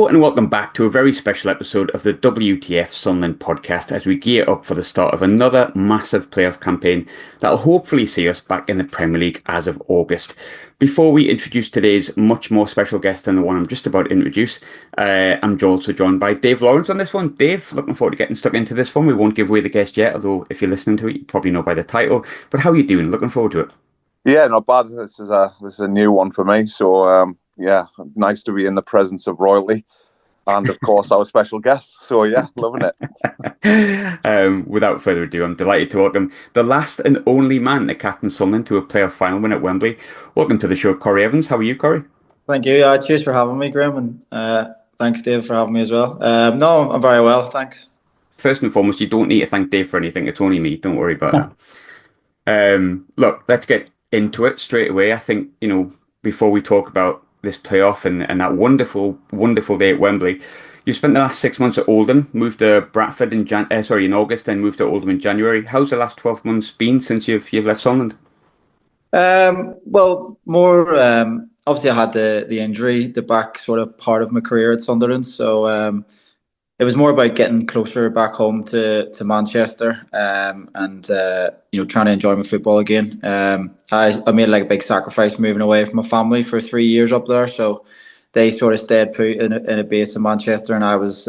Hello and welcome back to a very special episode of the WTF Sunderland podcast as we gear up for the start of another massive playoff campaign that'll hopefully see us back in the Premier League as of August. Before we introduce today's much more special guest than the one I'm just about to introduce, I'm also joined by Dave Lawrence on this one. Dave, looking forward to getting stuck into this one. We won't give away the guest yet, although if you're listening to it, you probably know by the title. But how are you doing? Looking forward to it. Yeah, not bad. This is a new one for me. So yeah, nice to be in the presence of royalty, and of course our special guest. So yeah, loving it. Without further ado, I'm delighted to welcome the last and only man to captain Sunderland to a playoff final win at Wembley. Welcome to the show, Corry Evans. How are you, Corry? Thank you. Cheers for having me, Graham, and thanks, Dave, for having me as well. No, I'm very well, thanks. First and foremost, you don't need to thank Dave for anything. It's only me. Don't worry about that. Look, let's get into it straight away. I think, before we talk about this playoff and that wonderful, wonderful day at Wembley, you spent the last 6 months at Oldham, moved to Bradford in August, then moved to Oldham in January. How's the last 12 months been since you've left Sunderland? Well, more obviously I had the injury, the back sort of part of my career at Sunderland, so it was more about getting closer back home to Manchester, and trying to enjoy my football again. I made like a big sacrifice moving away from my family for 3 years up there, so they sort of stayed put in a base in Manchester, and I was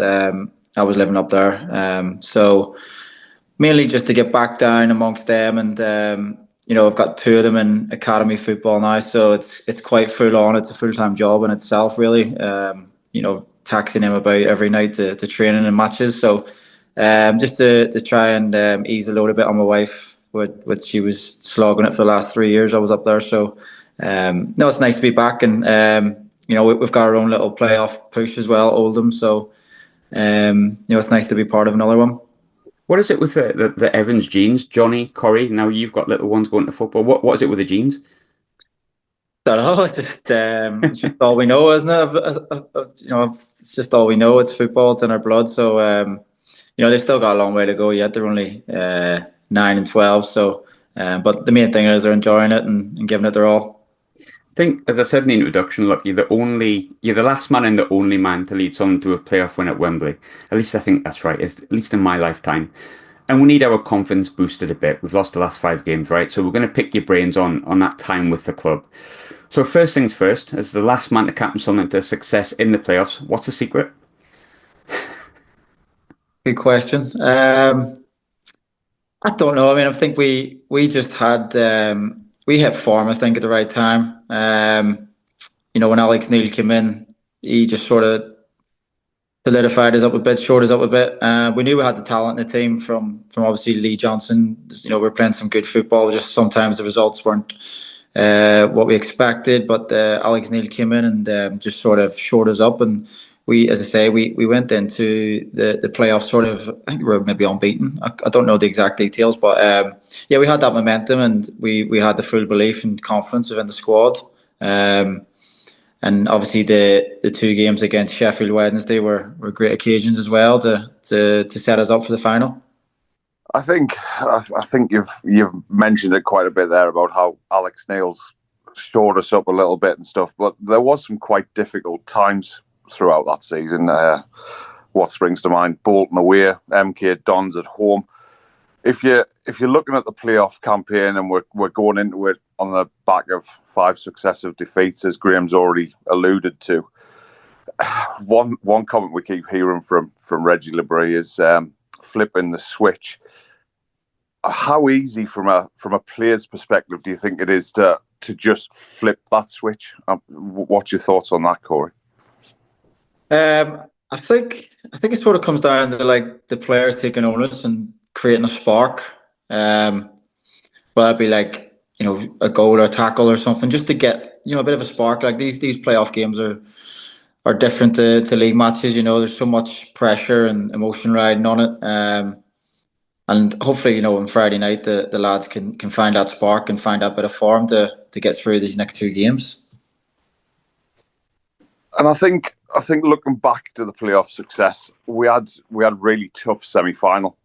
living up there. So mainly just to get back down amongst them, and I've got two of them in academy football now, so it's quite full on. It's a full-time job in itself, really. Taxing him about every night to training and matches. So just to try and ease the load a bit on my wife, which she was slogging it for the last 3 years I was up there. So no, it's nice to be back, and we've got our own little playoff push as well, Oldham. So it's nice to be part of another one. What is it with the Evans genes, Johnny, Corry? Now you've got little ones going to football. What is it with the genes? Don't know. It's just all we know, isn't it? It's just all we know. It's football. It's in our blood. So, they've still got a long way to go yet. They're only 9 and 12. So, but the main thing is they're enjoying it and giving it their all. I think, as I said in the introduction, look, you're the last man and the only man to lead Sunderland to a playoff win at Wembley. At least I think that's right. At least in my lifetime. And we need our confidence boosted a bit. We've lost the last 5 games, right? So we're going to pick your brains on that time with the club. So first things first, as the last man to captain Sunderland to success in the playoffs, what's the secret? Good question. I don't know. I mean, I think we just had we hit form, I think, at the right time. When Alex Neil came in, he just sort of solidified us up a bit, showed us up a bit. We knew we had the talent in the team from obviously Lee Johnson. We were playing some good football. Just sometimes the results weren't what we expected, but Alex Neil came in and just sort of showed us up, and we, as I say, we went into the playoffs sort of, I think we were maybe unbeaten. I don't know the exact details, but yeah, we had that momentum, and we had the full belief and confidence within the squad. And obviously the 2 games against Sheffield Wednesday were great occasions as well to set us up for the final. I think you've mentioned it quite a bit there about how Alex Neil's shored us up a little bit and stuff, but there was some quite difficult times throughout that season. What springs to mind? Bolton away, MK Dons at home. If you're looking at the playoff campaign, and we're going into it on the back of 5 successive defeats, as Graham's already alluded to, one comment we keep hearing from Reggie Labrie is flipping the switch. How easy from a player's perspective do you think it is to just flip that switch? What's your thoughts on that, Corry? I think it sort of comes down to like the players taking onus and creating a spark. Whether it be like a goal or a tackle or something, just to get a bit of a spark. Like these playoff games are different to league matches. There's so much pressure and emotion riding on it. And hopefully, on Friday night, the lads can find that spark and find that bit of form to get through these next 2 games. And I think looking back to the playoff success, we had really tough semi-final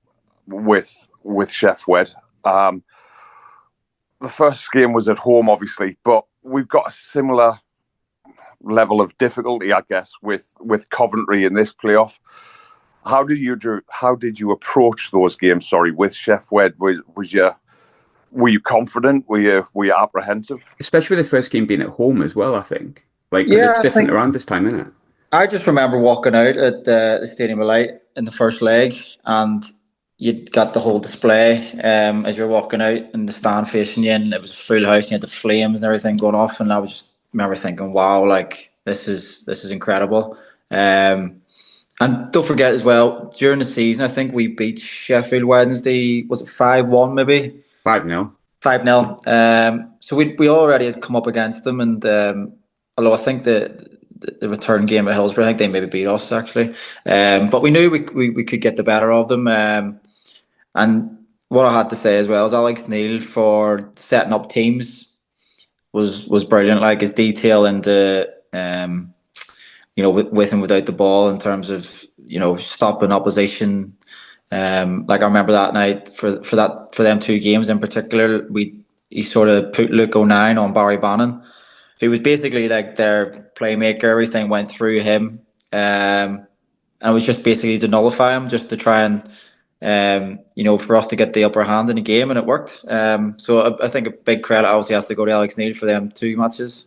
with Sheff Wed. The first game was at home, obviously, but we've got a similar level of difficulty, I guess, with Coventry in this playoff. How did you approach those games? Sorry, with Chef Wed, were you confident? Were you apprehensive? Especially the first game being at home as well, I think. Like, because it's Yeah, I different think around this time, isn't it? I just remember walking out at the Stadium of Light in the first leg, and you'd got the whole display as you're walking out in the stand facing you, and it was a full house, and you had the flames and everything going off, and I was just remember thinking, "Wow, like this is incredible." And don't forget as well, during the season, I think we beat Sheffield Wednesday. Was it 5-1 maybe? 5-0. 5-0. So we already had come up against them, and although I think the return game at Hillsborough, I think they maybe beat us actually. But we knew we could get the better of them. And what I had to say as well is Alex Neil for setting up teams was brilliant. Like his detail and the with and without the ball in terms of stopping opposition. Like I remember that night for them two games in particular, he sort of put Luke O'Nien on Barry Bannon, who was basically like their playmaker. Everything went through him, and it was just basically to nullify him, just to try and for us to get the upper hand in the game, and it worked. So I think a big credit obviously has to go to Alex Neil for them two matches.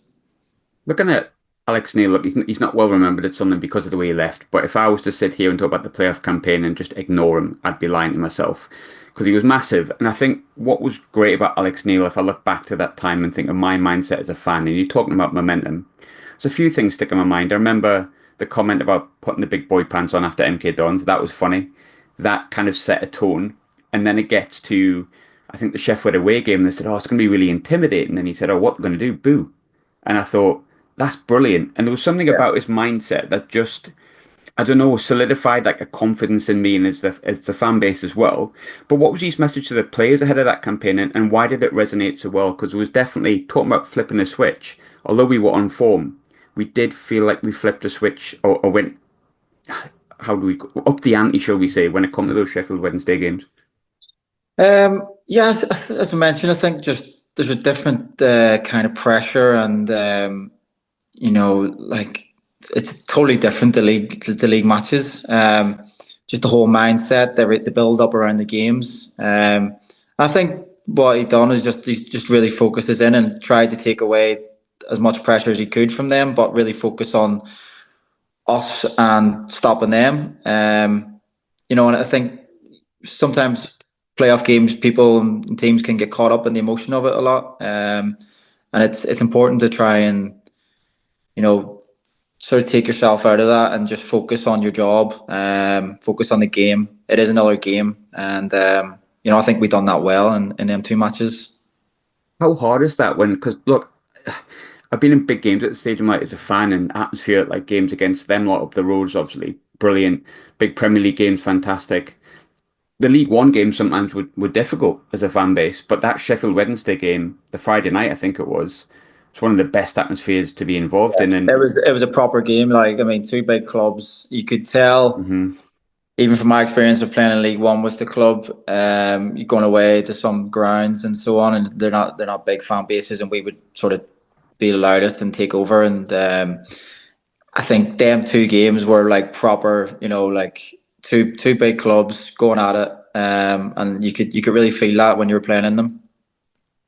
Looking at Alex Neil, look, he's not well remembered at Sunderland because of the way he left. But if I was to sit here and talk about the playoff campaign and just ignore him, I'd be lying to myself because he was massive. And I think what was great about Alex Neil, if I look back to that time and think of my mindset as a fan, and you're talking about momentum, there's a few things stick in my mind. I remember the comment about putting the big boy pants on after MK Dons. That was funny. That kind of set a tone. And then it gets to, I think, the Sheffield away game. And they said, "Oh, it's going to be really intimidating." And he said, "Oh, what are they going to do? Boo." And I thought, that's brilliant. And there was something Yeah. about his mindset that just, I don't know, solidified like a confidence in me and as the fan base as well. But what was his message to the players ahead of that campaign, and why did it resonate so well? Because it was definitely talking about flipping a switch. Although we were on form, we did feel like we flipped a switch or went, how do we up the ante, shall we say, when it comes to those Sheffield Wednesday games. Yeah, as I mentioned, I think just there's a different kind of pressure, and like it's totally different the league matches. Just the whole mindset, the build up around the games. I think what he done is he just really focuses in and tried to take away as much pressure as he could from them, but really focus on us and stopping them. And I think sometimes playoff games, people and teams can get caught up in the emotion of it a lot. And it's important to try and sort of take yourself out of that and just focus on your job, focus on the game. It is another game, and I think we've done that well in them two matches. How hard is that when, because look, I've been in big games at the Stadium Light as a fan, and atmosphere at like games against them lot up the roads, obviously brilliant. Big Premier League games, fantastic. The League One games sometimes were difficult as a fan base, but that Sheffield Wednesday game, the Friday night, I think it was, it's one of the best atmospheres to be involved in. And It was a proper game. Like I mean, two big clubs. You could tell, mhm. even from my experience of playing in League One with the club, you're going away to some grounds and so on, and they're not big fan bases, and we would sort of be the loudest and take over. And I think them two games were like proper, like two big clubs going at it, and you could really feel that when you were playing in them.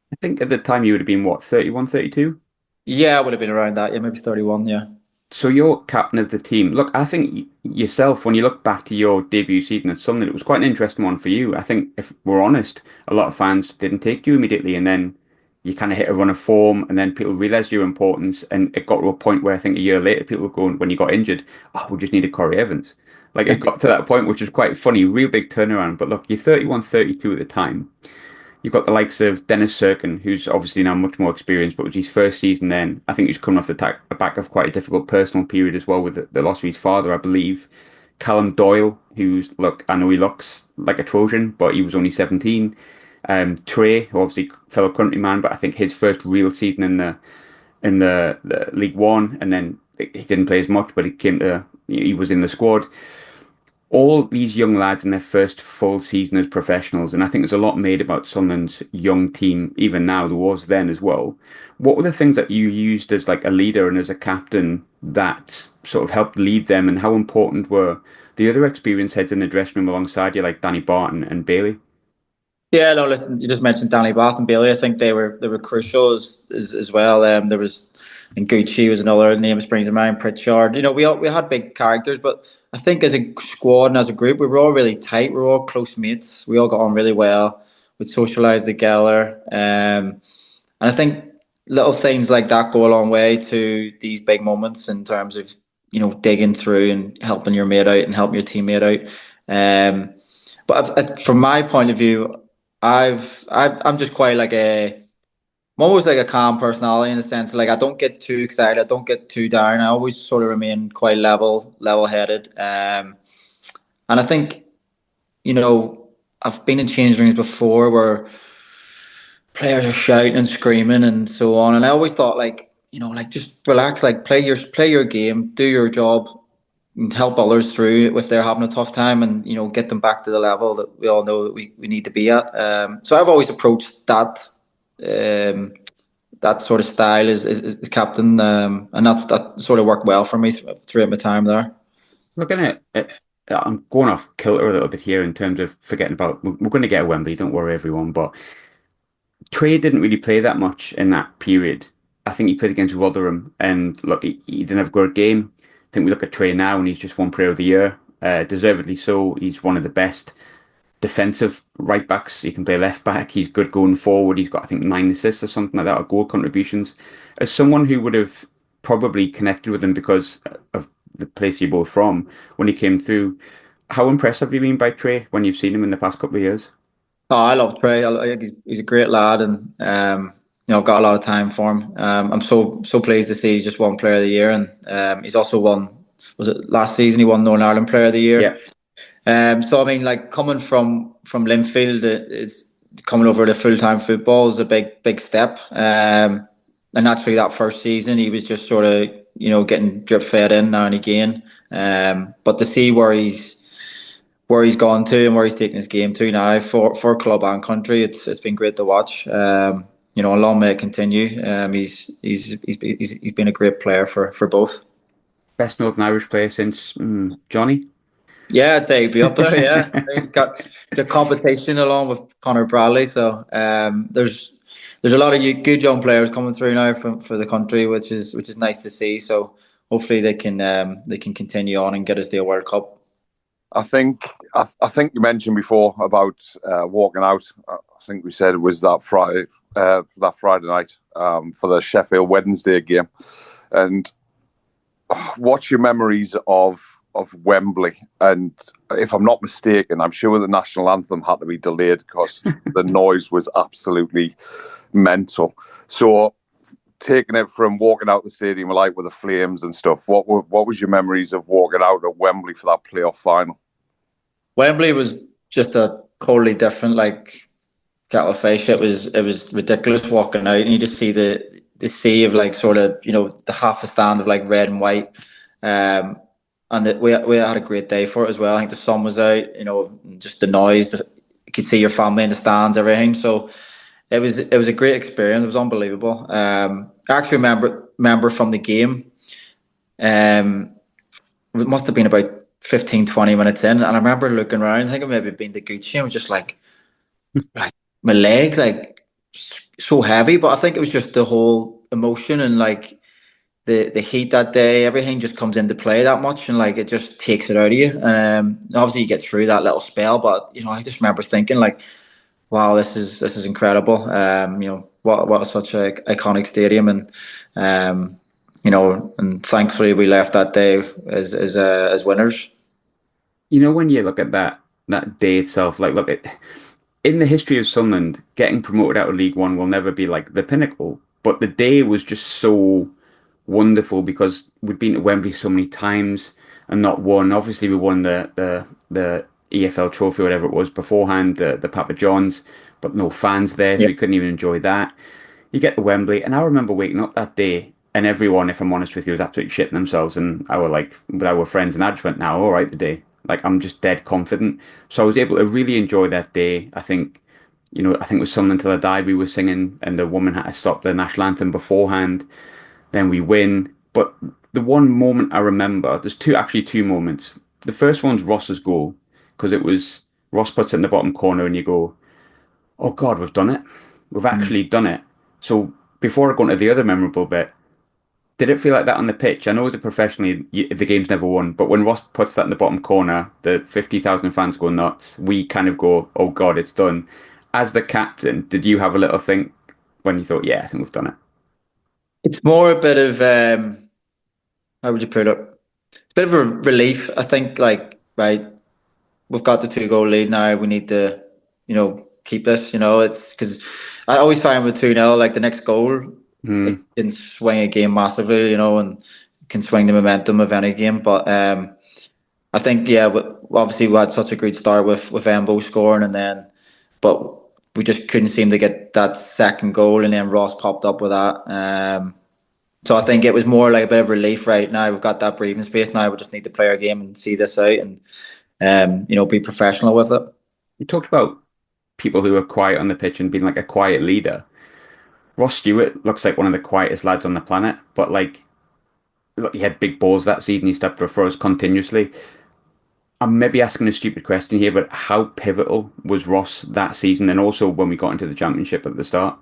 I think at the time you would have been what, 31, 32. Yeah, I would have been around that. Yeah, maybe 31. Yeah. So you're captain of the team. Look, I think yourself, when you look back to your debut season at Sunderland, it was quite an interesting one for you. I think, if we're honest, a lot of fans didn't take you immediately, and then you kind of hit a run of form, and then people realised your importance, and it got to a point where I think a year later, people were going, when you got injured, "Oh, we just needed Corry Evans." Like, it got to that point, which was quite funny, real big turnaround. But look, you're 31, 32 at the time. You've got the likes of Dennis Serkin, who's obviously now much more experienced, but it was his first season then. I think he was coming off the back of quite a difficult personal period as well with the loss of his father, I believe. Callum Doyle, who's, look, I know he looks like a Trojan, but he was only 17. Trey, who obviously fellow countryman, but I think his first real season in the League One, and then he didn't play as much, but he was in the squad. all these young lads in their first full season as professionals, and I think there's a lot made about Sunderland's young team, even now, there was then as well. What were the things that you used as like a leader and as a captain that sort of helped lead them, and how important were the other experienced heads in the dressing room alongside you, like Danny Barton and Bailey? Yeah, no, listen, you just mentioned Danny Bath and Bailey. I think they were crucial as well. There was, and Gucci was another name that springs to mind. Pritchard. We had big characters, but I think as a squad and as a group, we were all really tight. We were all close mates. We all got on really well. We socialised together, and I think little things like that go a long way to these big moments in terms of digging through and helping your mate out and helping your teammate out. But from my point of view, I'm just quite like I'm almost like a calm personality in the sense like I don't get too excited, I don't get too down. I always sort of remain quite level headed. And I think I've been in change rooms before where players are shouting and screaming and so on, and I always thought like like just relax, like play your game, do your job, and help others through if they're having a tough time, and get them back to the level that we all know that we need to be at. So I've always approached um, that sort of style as captain, and that sort of worked well for me throughout my time there. Looking at I'm going off kilter a little bit here in terms of forgetting about, we're going to get a Wembley, don't worry everyone, but Trey didn't really play that much in that period. I think he played against Rotherham, and look, he didn't have a good game. I think we look at Trey now, and he's just won Player of the Year, deservedly so. He's one of the best defensive right backs. He can play left back. He's good going forward. He's got, I think, 9 assists or something like that, or goal contributions. As someone who would have probably connected with him because of the place you're both from when he came through, how impressed have you been by Trey when you've seen him in the past couple of years? Oh, I love Trey. I think he's a great lad, and I've got a lot of time for him. I'm so pleased to see he's just won Player of the Year, and he's also won. Was it last season he won Northern Ireland Player of the Year? Yeah. So I mean, like coming from Linfield, it's coming over to full time football is a big step. And naturally, that first season he was just sort of getting drip fed in now and again. But to see where he's gone to and where he's taking his game to now for club and country, it's been great to watch. And long may it continue. He's been a great player for both. Best Northern Irish player since Johnny. Yeah, I'd say he'd be up there. Yeah, he's got the competition along with Connor Bradley. So there's a lot of good young players coming through now for the country, which is nice to see. So hopefully they can continue on and get us to a World Cup. I think you mentioned before about walking out. I think we said it was that Friday night for the Sheffield Wednesday game. And what's your memories of Wembley? And if I'm not mistaken, I'm sure the national anthem had to be delayed because the noise was absolutely mental. So taking it from walking out the stadium like with the flames and stuff, what was your memories of walking out at Wembley for that playoff final? Wembley was just a totally different like kettle of fish. It was ridiculous walking out, and you just see the sea of like sort of the half a stand of like red and white. And we had a great day for it as well. I think the sun was out, just the noise. You could see your family in the stands, everything. So it was a great experience. It was unbelievable. I actually remember from the game. It must have been about 15, 20 minutes in, and I remember looking around. I think it maybe been the Gucci. I was just like my leg, like so heavy. But I think it was just the whole emotion and like the heat that day, everything just comes into play that much, and like it just takes it out of you. Obviously you get through that little spell, but I just remember thinking like, wow, this is incredible. What such a iconic stadium, and and thankfully we left that day as winners. When you look at that day itself, like look at in the history of Sunderland, getting promoted out of League One will never be like the pinnacle, but the day was just so wonderful because we'd been to Wembley so many times and not won. Obviously, we won the EFL trophy, whatever it was beforehand, the Papa John's, but no fans there, so Yeah. we couldn't even enjoy that. You get to Wembley, and I remember waking up that day, and everyone, if I'm honest with you, was absolutely shitting themselves, and I were like with our friends, and I just went, "Now, all right, the day." Like I'm just dead confident. So I was able to really enjoy that day. I think it was Sunderland Till I Die we were singing, and the woman had to stop the national anthem beforehand. Then we win. But the one moment I remember, there's two moments. The first one's Ross's goal, because it was Ross puts it in the bottom corner, and you go, "Oh God, we've done it. We've Mm. actually done it." So before I go into the other memorable bit, did it feel like that on the pitch? I know that professionally the game's never won, but when Ross puts that in the bottom corner, the 50,000 fans go nuts. We kind of go, "Oh God, it's done." As the captain, did you have a little think when you thought, "Yeah, I think we've done it"? It's more a bit of how would you put it? It's a bit of a relief, I think. Like, right, we've got the 2 goal lead now. We need to, keep this. It's because I always find with 2-0, like the next goal, it Hmm. can swing a game massively. And can swing the momentum of any game. But I think yeah, obviously we had such a great start with Embo scoring, and then but we just couldn't seem to get that second goal, and then Ross popped up with that. So I think it was more like a bit of relief right now. We've got that breathing space now. We just need to play our game and see this out, and be professional with it. You talked about people who are quiet on the pitch and being like a quiet leader. Ross Stewart looks like one of the quietest lads on the planet, but like, look, he had big balls that season. He stepped up for us continuously. I'm maybe asking a stupid question here, but how pivotal was Ross that season, and also when we got into the championship at the start?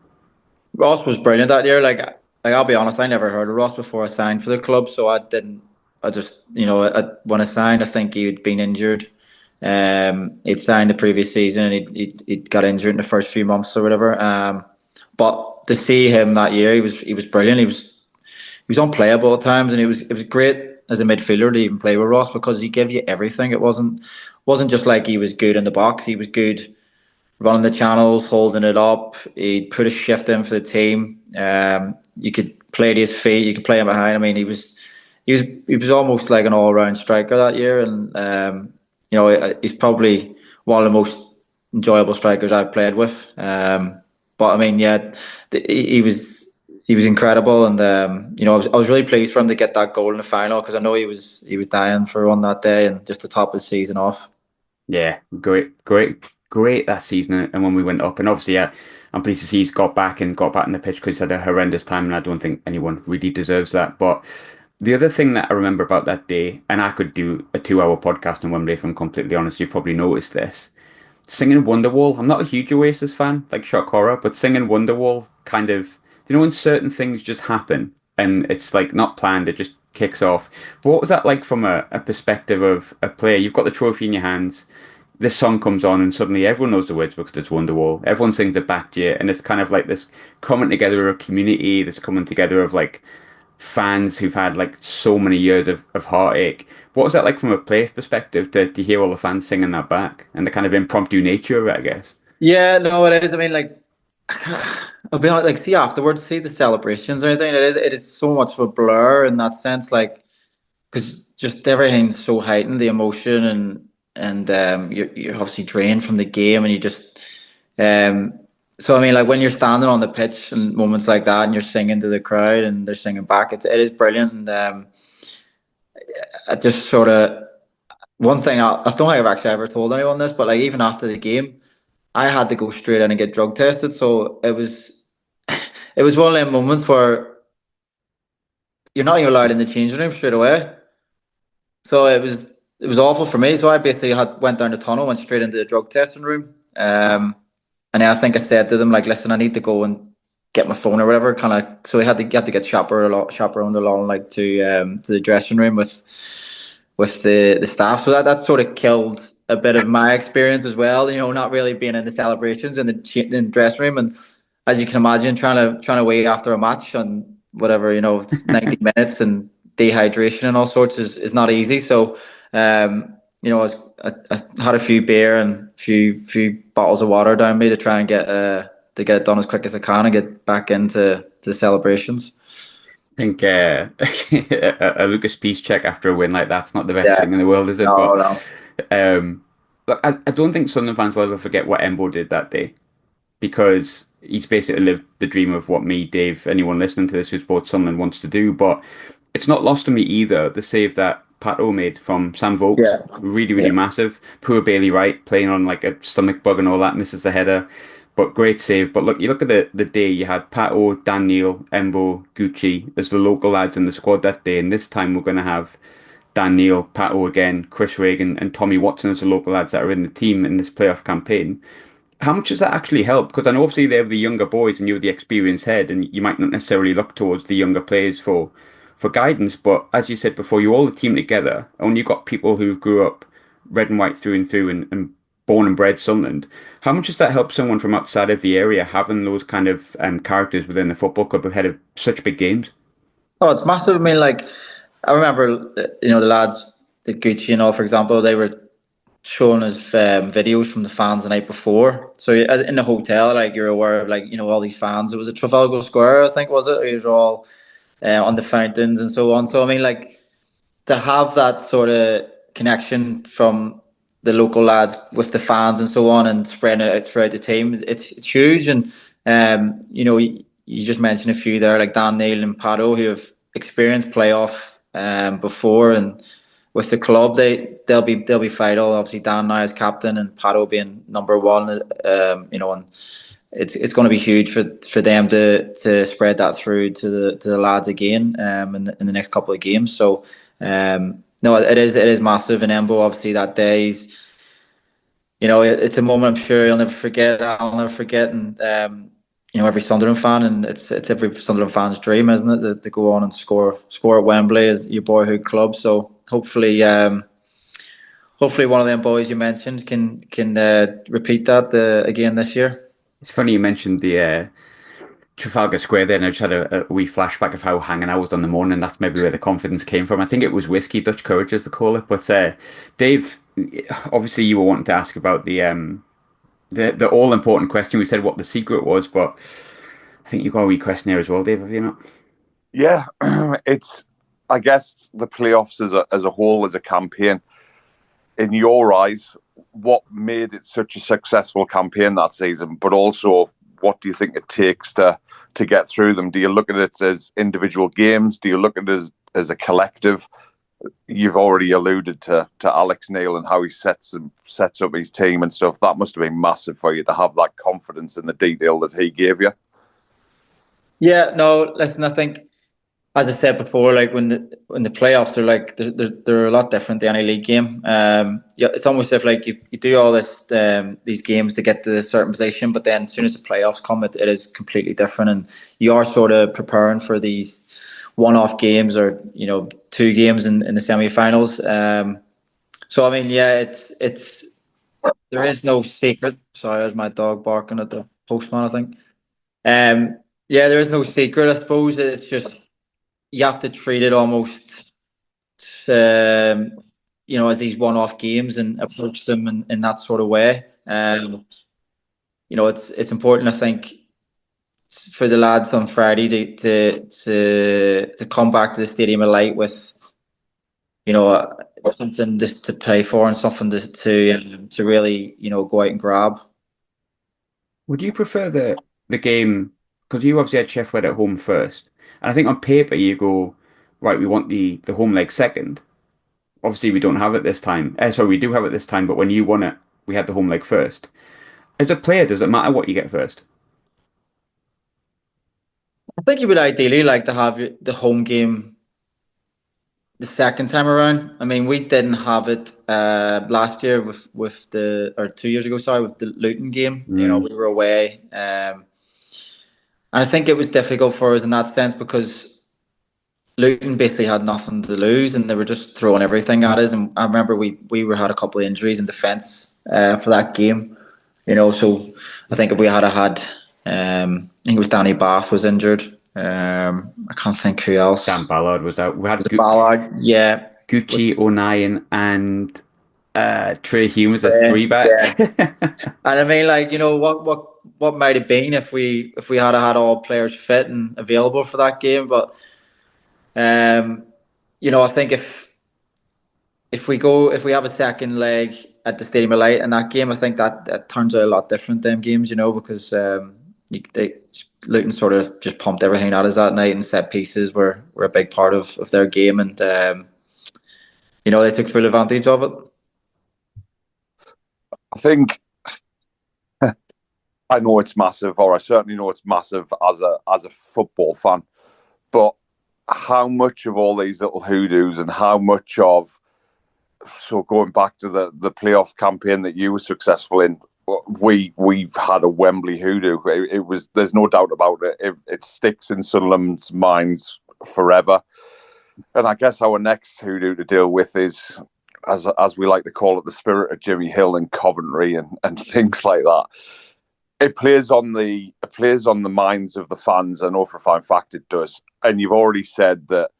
Ross was brilliant that year. Like I'll be honest, I never heard of Ross before I signed for the club, so I didn't. I just when I signed, I think he'd been injured. He'd signed the previous season and he'd got injured in the first few months or whatever. But to see him that year, he was brilliant. He was unplayable at times, and it was great as a midfielder to even play with Ross because he gave you everything. It wasn't just like he was good in the box. He was good running the channels, holding it up. He'd put a shift in for the team. You could play to his feet. You could play him behind. I mean, he was almost like an all round striker that year, and he's probably one of the most enjoyable strikers I've played with. But I mean, yeah, he was incredible, and I was really pleased for him to get that goal in the final because I know he was dying for one that day and just to top his season off. Yeah, great that season. And when we went up, and obviously, yeah, I'm pleased to see he's got back in the pitch because he's had a horrendous time, and I don't think anyone really deserves that. But the other thing that I remember about that day, and I could do a 2 hour podcast on Wembley if I'm completely honest, you probably noticed this. Singing Wonderwall. I'm not a huge Oasis fan, like shock horror, but singing Wonderwall kind of, when certain things just happen and it's like not planned, it just kicks off. But what was that like from a perspective of a player? You've got the trophy in your hands, this song comes on, and suddenly everyone knows the words because it's Wonderwall. Everyone sings it back to you, and it's kind of like this coming together of a community, this coming together of like fans who've had like so many years of heartache. What was that like from a player's perspective to hear all the fans singing that back and the kind of impromptu nature of it, I guess? Yeah, no, it is. I mean, like, I'll be honest, like, see afterwards, see the celebrations or anything. It is so much of a blur in that sense, like, because just everything's so heightened, the emotion and you're obviously drained from the game, and you just um. So I mean, like when you're standing on the pitch and moments like that, and you're singing to the crowd and they're singing back, it is brilliant. And I just sort of one thing I don't think I've actually ever told anyone this, but like even after the game. I had to go straight in and get drug tested. So it was one of them moments where you're not even allowed in the changing room straight away. So it was awful for me. So I basically had went down the tunnel, went straight into the drug testing room. And then I think I said to them like, "Listen, I need to go and get my phone or whatever." Kind of. So we had to get chaperoned along like to the dressing room with the staff. So that sort of killed a bit of my experience as well. Not really being in the celebrations in the dressing room, and as you can imagine, trying to wait after a match and whatever, it's 90 minutes and dehydration and all sorts is not easy. So, I had a few beer and a few bottles of water down me to try and get it done as quick as I can and get back into the celebrations. I think a Lucas Peace check after a win like that's not the best Yeah, thing in the world, is it? no, But no. um, look, I don't think Sunderland fans will ever forget what Embo did that day, because he's basically lived the dream of what me, Dave, anyone listening to this who supports Sunderland wants to do. But it's not lost on me either, the save that Pato made from Sam Vokes. Yeah, Really, really yeah. massive. Poor Bailey Wright playing on like a stomach bug and all that, misses the header. But great save. But look, you look at the day, you had Pato, Dan Neil, Embo, Gucci as the local lads in the squad that day. And this time we're going to have Dan Neil, Pato again, Chris Reagan, and Tommy Watson as the local lads that are in the team in this playoff campaign. How much does that actually help? Because I know obviously they're the younger boys and you're the experienced head, and you might not necessarily look towards the younger players for guidance. But as you said before, you all the team together, and you've got people who grew up red and white through and through and born and bred Sunderland. How much does that help someone from outside of the area having those kind of characters within the football club ahead of such big games? Oh, it's massive. I mean, like, I remember, the lads, the Gucci and all, for example, they were showing us videos from the fans the night before. So in the hotel, like, you're aware of, like, all these fans. It was at Trafalgar Square, I think, was it? It was all on the fountains and so on. So, I mean, like, to have that sort of connection from the local lads with the fans and so on, and spreading it out throughout the team, it's huge. And you just mentioned a few there, like Dan Neil and Pato, who have experienced playoff before, and with the club, they'll be vital. Obviously, Dan now as captain and Pato being number one, and it's going to be huge for them to spread that through to the lads again in the next couple of games. So no, it is massive. And Embo, obviously, that day's, it's a moment I'm sure you'll never forget. I'll never forget. And every Sunderland fan, and it's every Sunderland fan's dream, isn't it, to go on and score at Wembley as your boyhood club. So hopefully one of them boys you mentioned can repeat that again this year. It's funny you mentioned the Trafalgar Square there, and I just had a wee flashback of how hanging out on the morning. That's maybe where the confidence came from. I think it was whiskey, Dutch courage, as they call it. But Dave, obviously you were wanting to ask about the all important question. We said what the secret was, but I think you've got a wee question here as well, Dave. Have you not? Yeah, it's, I guess, the playoffs as a whole, as a campaign. In your eyes, what made it such a successful campaign that season? But also, what do you think it takes to get through them? Do you look at it as individual games? Do you look at it as a collective? You've already alluded to Alex Neil and how he sets up his team and stuff. That must have been massive for you to have that confidence in the detail that he gave you. Yeah, no, listen, I think, as I said before, like, when the playoffs are, like, they're a lot different than any league game. Yeah, it's almost if, like, you do all these games to get to a certain position, but then as soon as the playoffs come, it is completely different, and you are sort of preparing for these one-off games, or two games in the semi-finals. So I mean, yeah, it's there is no secret. Sorry, there's my dog barking at the postman, I think. Yeah, there is no secret. I suppose it's just, you have to treat it almost, as these one-off games, and approach them in that sort of way. It's important, I think, for the lads on Friday to come back to the Stadium of Light with, something to play for, and something to really, go out and grab. Would you prefer the game? Because you obviously had Sheffield at home first, and I think on paper you go, right, we want the home leg second. Obviously, we don't have it this time. Sorry, we do have it this time, but when you won it, we had the home leg first. As a player, does it matter what you get first? I think you would ideally like to have the home game the second time around. I mean, we didn't have it last year with or 2 years ago, sorry, with the Luton game. Mm. We were away, and I think it was difficult for us in that sense, because Luton basically had nothing to lose, and they were just throwing everything at us. And I remember we had a couple of injuries in defence for that game. So I think if we had had, I think it was Danny Bath was injured. I can't think who else. Dan Ballard was out. We had Ballard, yeah. Gucci, O'Nien, and Trey Hume as a Yeah, three back. yeah. And I mean, like, what might have been if we had all players fit and available for that game. But I think if we have a second leg at the Stadium of Light in that game, I think that turns out a lot different, them games, because Luton sort of just pumped everything at us that night, and set pieces were a big part of their game. And they took full advantage of it. I think I know it's massive, or I certainly know it's massive as a football fan. But how much of all these little hoodoos and how much of, so going back to the playoff campaign that you were successful in, we've had a Wembley hoodoo. It was, there's no doubt about it. It sticks in Sunderland's minds forever. And I guess our next hoodoo to deal with is, as we like to call it, the spirit of Jimmy Hill and Coventry and things like that. It plays on the minds of the fans. I know for a fine fact it does. And you've already said that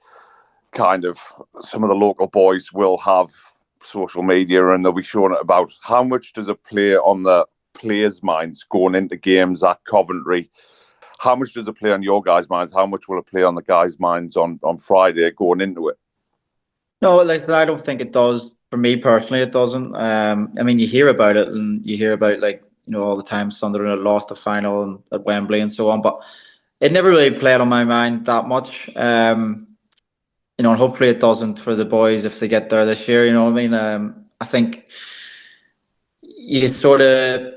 kind of some of the local boys will have social media and they'll be showing it about. How much does it play on the players' minds going into games at Coventry? How much does it play on your guys' minds? How much will it play on the guys' minds on Friday going into it? No, like I don't think it does. For me personally, it doesn't. I mean, you hear about it and you hear about all the time Sunderland had lost the final at Wembley and so on, but it never really played on my mind that much. And hopefully it doesn't for the boys if they get there this year. You know what I mean? I think you sort of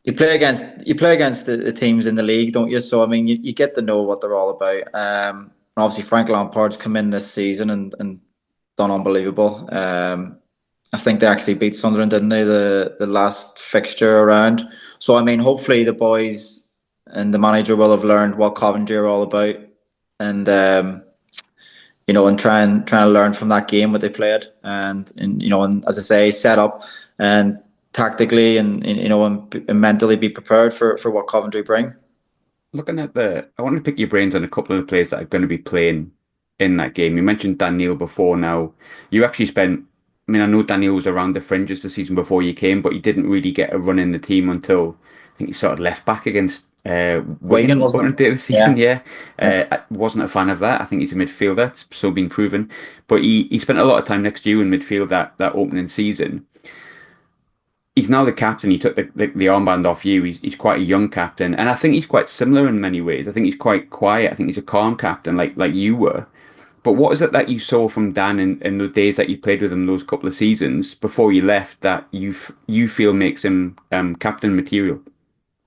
you play against the teams in the league, don't you? So I mean, you get to know what they're all about. And obviously, Frank Lampard's come in this season and done unbelievable. I think they actually beat Sunderland, didn't they? The last fixture around. So I mean, hopefully the boys and the manager will have learned what Coventry are all about, and and trying to learn from that game what they played, and as I say, set up and tactically and mentally be prepared for what Coventry bring. Looking at I want to pick your brains on a couple of the players that are going to be playing in that game. You mentioned Diallo before. Now, you actually spent, I mean, I know Diallo was around the fringes the season before you came, but he didn't really get a run in the team until I think he sort of left back against Wigan, wasn't at the end of the season. Yeah. I wasn't a fan of that. I think he's a midfielder, it's so been proven. But he spent a lot of time next to you in midfield that opening season. He's now the captain. He took the armband off you. He's quite a young captain, and I think he's quite similar in many ways. I think he's quite quiet. I think he's a calm captain, like you were. But what is it that you saw from Dan in the days that you played with him those couple of seasons before you left that you feel makes him captain material?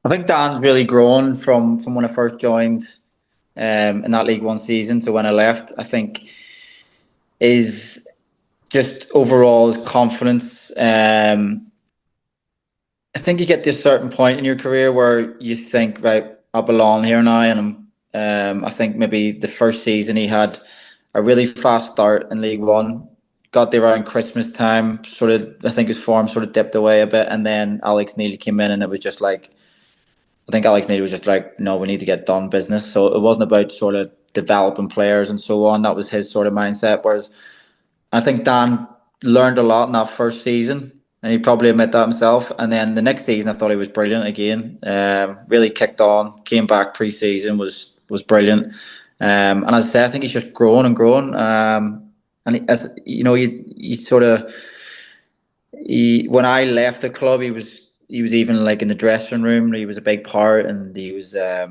I think Dan's really grown from when I first joined in that League One season to when I left. I think is just overall his confidence. I think you get to a certain point in your career where you think, right, I belong here now, and I think maybe the first season he had a really fast start in League One. Got there around Christmas time, sort of. I think his form sort of dipped away a bit, and then Alex Neil came in, and it was just like, I think Alex Neil was just like, no, we need to get done business. So it wasn't about sort of developing players and so on. That was his sort of mindset. Whereas I think Dan learned a lot in that first season, and he probably admit that himself. And then the next season, I thought he was brilliant again. Really kicked on, came back pre-season, was brilliant. And as I say, I think he's just grown and grown. And he sort of, when I left the club, he was even like in the dressing room. He was a big part, and he was. I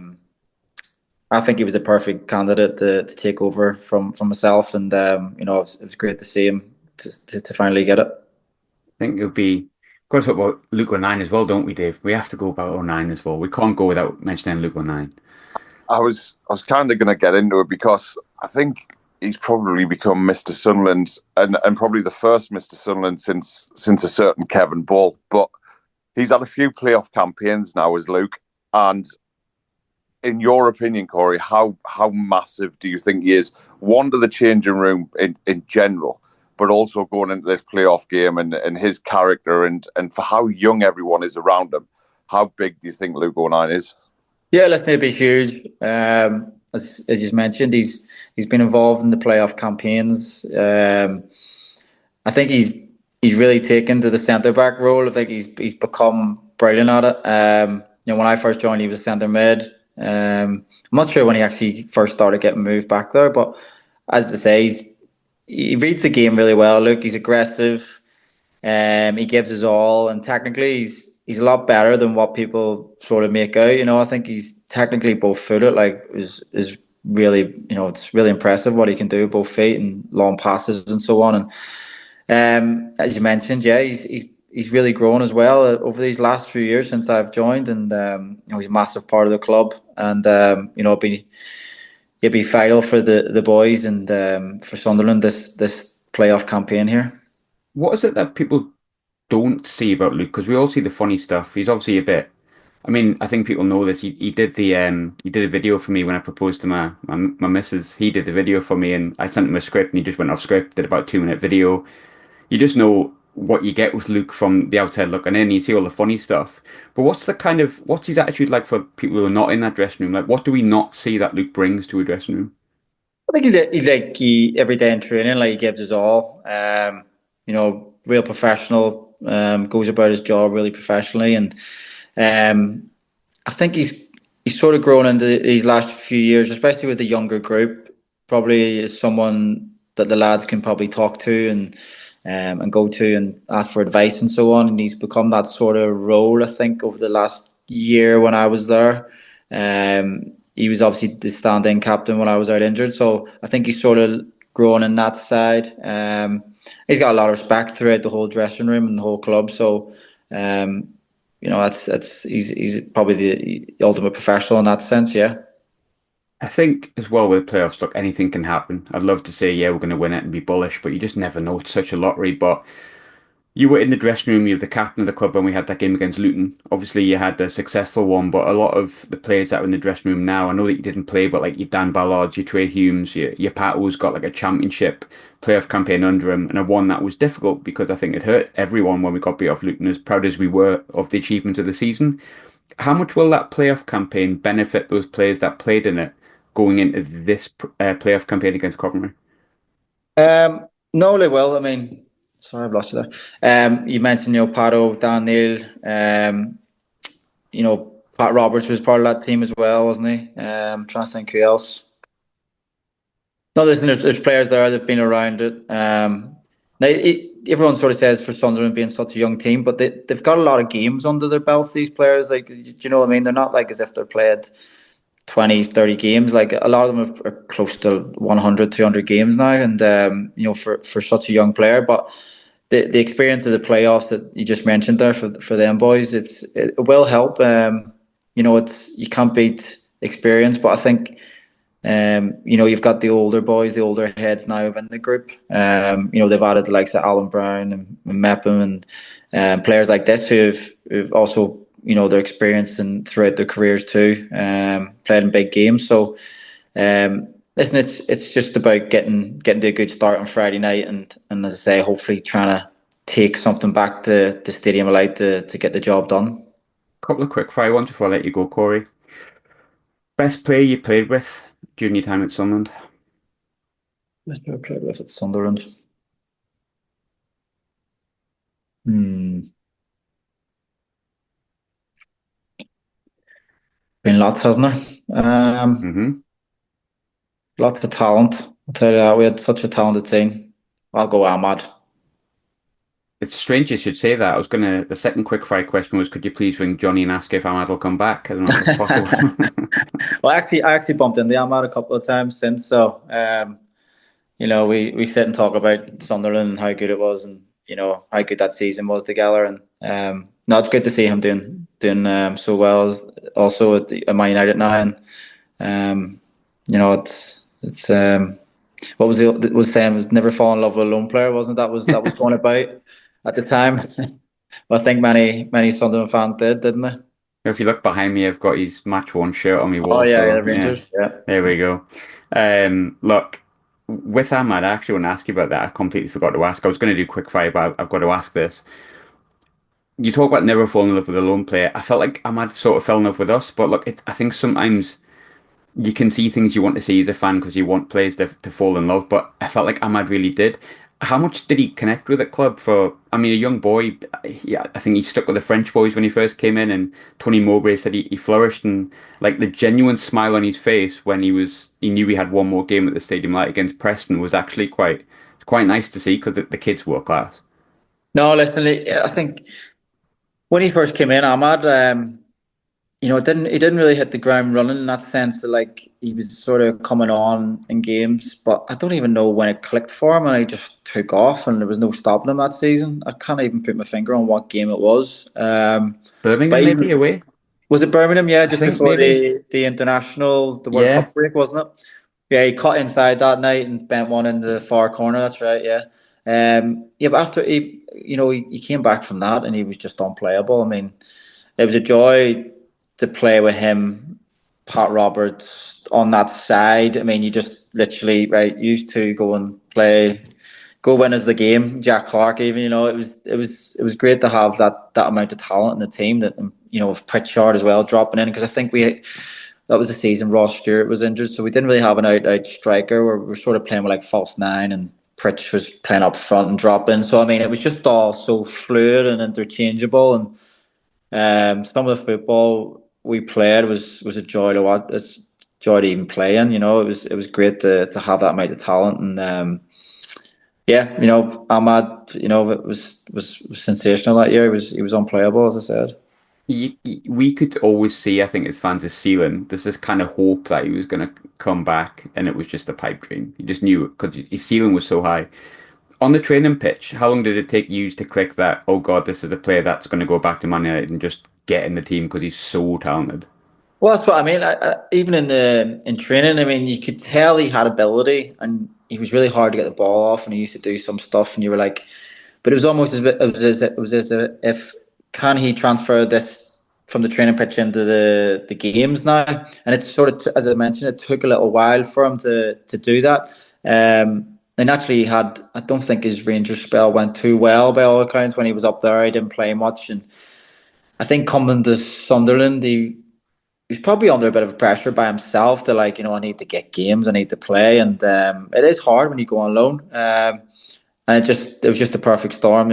think he was the perfect candidate to take over from myself, and it was great to see him to finally get it. I think it would be got to talk about Luke O'Nien as well, don't we, Dave? We have to go about O'Nien as well. We can't go without mentioning Luke O'Nien. I was kind of going to get into it because I think he's probably become Mr. Sunderland and probably the first Mr. Sunderland since a certain Kevin Ball. But he's had a few playoff campaigns now as Luke. And in your opinion, Corry, how massive do you think he is? One, to the changing room in general, but also going into this playoff game and his character and for how young everyone is around him. How big do you think Luke O'Nien is? Yeah, listen, it'd be huge. As you mentioned, he's been involved in the playoff campaigns. I think he's really taken to the centre back role. I think he's become brilliant at it. When I first joined, he was centre mid. I'm not sure when he actually first started getting moved back there, but as I say, he reads the game really well. Look, he's aggressive. He gives his all, and technically he's a lot better than what people sort of make out. I think he's technically both footed. Like is really, it's really impressive what he can do, both feet and long passes and so on. And As you mentioned, yeah, he's really grown as well over these last few years since I've joined, and he's a massive part of the club, and he'll be vital for the boys and for Sunderland this playoff campaign here. What is it that people don't see about Luke? Because we all see the funny stuff. He's obviously a bit. I mean, I think people know this. He did a video for me when I proposed to my missus. He did the video for me, and I sent him a script, and he just went off script. Did about 2 minute video. You just know what you get with Luke from the outside looking in. You see all the funny stuff. But what's his attitude like for people who are not in that dressing room? Like, what do we not see that Luke brings to a dressing room? I think he every day in training, like he gives his all. Real professional. Goes about his job really professionally, and I think he's sort of grown into these last few years, especially with the younger group. Probably is someone that the lads can probably talk to and go to and ask for advice and so on. And he's become that sort of role, I think, over the last year when I was there. He was obviously the stand-in captain when I was out injured, so I think he's sort of grown in that side. He's got a lot of respect throughout the whole dressing room and the whole club. So, that's he's probably the ultimate professional in that sense. Yeah. I think as well with playoffs, look, anything can happen. I'd love to say, yeah, we're going to win it and be bullish, but you just never know. It's such a lottery. But you were in the dressing room, you were the captain of the club when we had that game against Luton. Obviously, you had the successful one, but a lot of the players that are in the dressing room now, I know that you didn't play, but like your Dan Ballards, your Trey Humes, your Pato's got like a championship playoff campaign under him, and a one that was difficult because I think it hurt everyone when we got beat off Luton, as proud as we were of the achievements of the season. How much will that playoff campaign benefit those players that played in it going into this playoff campaign against Coventry? No, they will. I mean, sorry, I've lost you there. You mentioned Pato, Dan Neil. Pat Roberts was part of that team as well, wasn't he? Trying to think who else. No, there's players there that've been around it. Everyone sort of says for Sunderland being such a young team, but they've got a lot of games under their belts, these players. Like, do you know what I mean? They're not like as if they're played 20, 30 games. Like a lot of them are close to 100, 200 games now. And, for such a young player, but the experience of the playoffs that you just mentioned there for them boys, it will help. You can't beat experience, but I think, you've got the older boys, the older heads now in the group. They've added the likes of Alan Brown and Mepham and players like this who've also, their experience and throughout their careers too, played in big games. So, listen, it's just about getting to a good start on Friday night, and as I say, hopefully trying to take something back to the Stadium of Light to get the job done. Couple of quick fire ones before I let you go, Corey. Best player you played with during your time at Sunderland? Let's play with at Sunderland. Been lots, hasn't there? Lots of talent. I'll tell you that. We had such a talented team. I'll go Ahmad. It's strange you should say that. The second quick fire question was, could you please ring Johnny and ask if Ahmad will come back? I don't know if that's possible. Well, I actually bumped into Ahmad a couple of times since. So, we sit and talk about Sunderland and how good it was, and how good that season was together. And no, it's good to see him doing so well. Also at Man United now, and it's what was it was saying was never fall in love with a lone player, wasn't it? That was going about at the time. I think many Sunderland fans didn't they? If you look behind me, I've got his match worn shirt on my wall. Oh yeah, So the Rangers. Yeah. there we go. Look, with Ahmad, I actually want to ask you about that. I completely forgot to ask. I was going to do quick fire, but I've got to ask this. You talk about never falling in love with a lone player. I felt like Ahmad sort of fell in love with us, but look, I think sometimes you can see things you want to see as a fan because you want players to fall in love, but I felt like Ahmad really did. How much did he connect with the club I mean, a young boy, yeah, I think he stuck with the French boys when he first came in, and Tony Mowbray said he flourished, and like the genuine smile on his face when he knew he had one more game at the Stadium Light against Preston was actually quite nice to see because the kids were class. No, listen, I think when he first came in, Ahmad, He didn't really hit the ground running in that sense that like he was sort of coming on in games, but I don't even know when it clicked for him and he just took off and there was no stopping him that season. I can't even put my finger on what game it was. But Birmingham maybe even away. was it Birmingham? Yeah, I just think before maybe. the international, the World Yeah. Cup break, wasn't it? Yeah, he cut inside that night and bent one in the far corner. That's right. Yeah. Yeah, but after he came back from that and he was just unplayable. I mean, it was a joy to play with him, Pat Roberts on that side. I mean, you just literally right used to go and play, go win as the game. Jack Clark, even it was great to have that amount of talent in the team. That with Pritchard as well dropping in because I think that was the season Ross Stewart was injured, so we didn't really have an out striker. We're sort of playing with like false nine and. Pritch was playing up front and dropping. So I mean, it was just all so fluid and interchangeable, and some of the football we played was a joy to watch. It's joy to even play in. It was great to have that amount of talent, and yeah, Ahmad, it was sensational that year. He was unplayable, as I said. We could always see, I think, as fans, his ceiling. There's this kind of hope that he was going to come back, and it was just a pipe dream. You just knew it because his ceiling was so high. On the training pitch, how long did it take you to click that, oh God, this is a player that's going to go back to Man United and just get in the team because he's so talented? Well, that's what I mean. Even in training, I mean, you could tell he had ability, and he was really hard to get the ball off, and he used to do some stuff, and you were like, but it was almost as if if can he transfer this from the training pitch into the games now? And it's sort of as I mentioned, it took a little while for him to do that. And actually, he had I don't think his Rangers spell went too well by all accounts when he was up there. He didn't play much, and I think coming to Sunderland, he's probably under a bit of pressure by himself to like, I need to get games, I need to play, and it is hard when you go on loan. And it was just a perfect storm.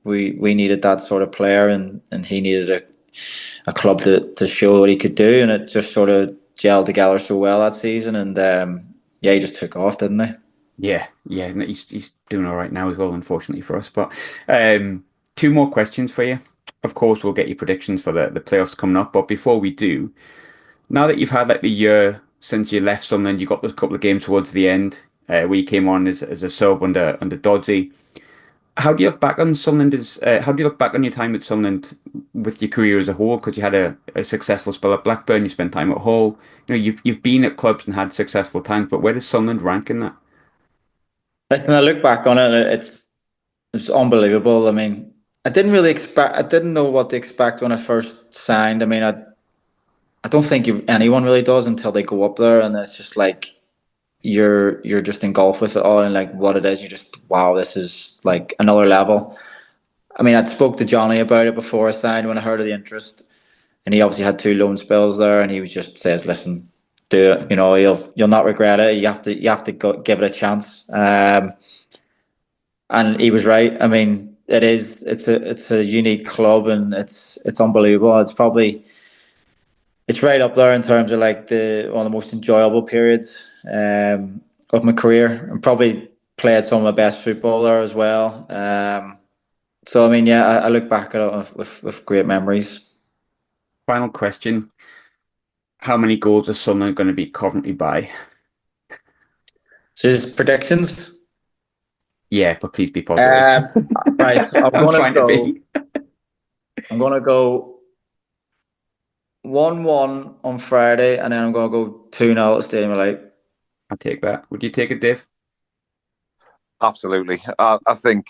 We needed that sort of player, and he needed a club to show what he could do, and it just sort of gelled together so well that season. And yeah, he just took off, didn't he? Yeah, yeah, and he's doing all right now as well, unfortunately for us. But two more questions for you. Of course, we'll get your predictions for the playoffs coming up. But before we do, now that you've had like the year since you left Sunderland, you got those couple of games towards the end where you came on as a sub under Doddsy. How do you look back on Sunderland? How do you look back on your time at Sunderland with your career as a whole? Because you had a successful spell at Blackburn, you spent time at Hull. You've been at clubs and had successful times, but where does Sunderland rank in that? When I look back on it, it's unbelievable. I mean, I didn't know what to expect when I first signed. I mean, I don't think anyone really does until they go up there, and it's just like you're just engulfed with it all and like what it is. You just wow, this is like another level. I mean, I'd spoke to Johnny about it before I signed when I heard of the interest, and he obviously had two loan spells there, and he was just says, "Listen, do it. You'll not regret it. You have to go, give it a chance." And he was right. I mean, it's a unique club, and it's unbelievable. It's right up there in terms of like the one of the most enjoyable periods of my career, and probably played some of my best football there as well. So I mean, yeah, I look back at it with great memories. Final question. How many goals is Sunderland going to beat Coventry by? So his predictions. Yeah, but please be positive. Um, right, I'm I'm gonna trying to go. be. I'm gonna go 1-1 on Friday, and then I'm gonna go 2-0 at Stadium of Light. I'll take that. Would you take it, Dave? Absolutely. I think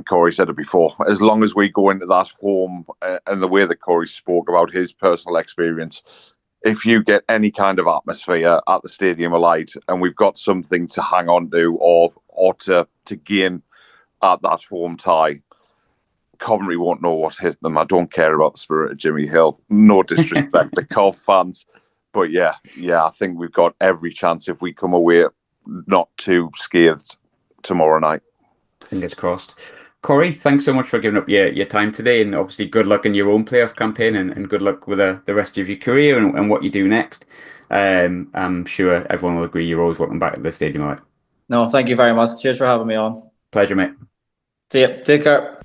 Corey said it before. As long as we go into that home and the way that Corey spoke about his personal experience, if you get any kind of atmosphere at the Stadium of Light, and we've got something to hang on to or to gain at that home tie, Coventry won't know what hit them. I don't care about the spirit of Jimmy Hill. No disrespect to Cov fans, but yeah, I think we've got every chance if we come away not too scathed tomorrow night. Fingers crossed. Corey, thanks so much for giving up your time today, and obviously good luck in your own playoff campaign, and good luck with the rest of your career and what you do next. I'm sure everyone will agree you're always welcome back at the stadium. All right. No, thank you very much. Cheers for having me on. Pleasure, mate. See ya. Take care.